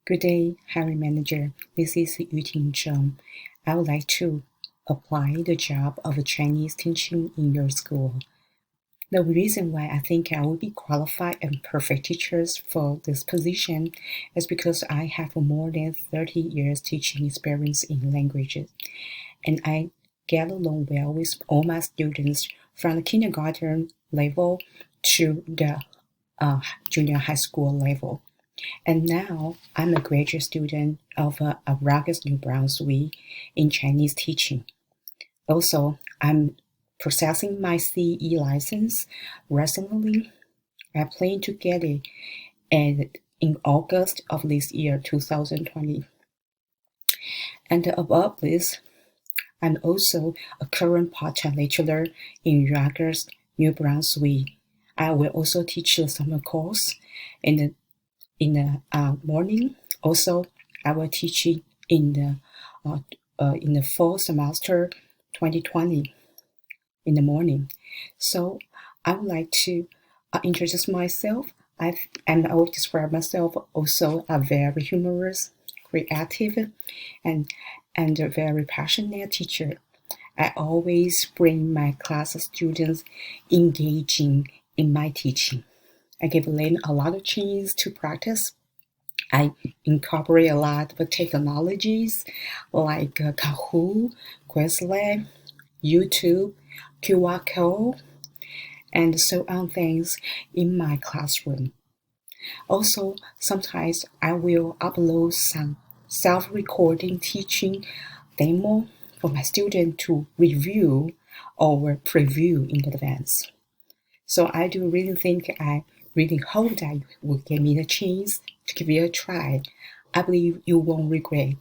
Good day, hiring manager. This is Yuting Zheng. I would like to apply the job of Chinese teaching in your school. The reason why I think I will be qualified and perfect teachers for this position is because I have more than 30 years teaching experience in languages, and I get along well with all my students from the kindergarten level to the junior high school level. And now I'm a graduate student of Rutgers, New Brunswick in Chinese teaching. Also, I'm processing my CE license recently. I plan to get it in August of this year, 2020. And above this, I'm also a current part-time lecturer in Rutgers, New Brunswick. I will also teach the summer course in the morning. Also, I will teach it in the fall semester 2020 in the morning. So I would like to introduce myself. I will describe myself also a very humorous, creative, and a very passionate teacher. I always bring my class students engaging in my teaching. I give them a lot of chance to practice. I incorporate a lot of technologies like Kahoot, Quizlet, YouTube, QR code, and so on things in my classroom. Also, sometimes I will upload some self-recording teaching demo for my student to review or preview in advance. So I do really think I really hope that you will give me the chance to give it a try. I believe you won't regret.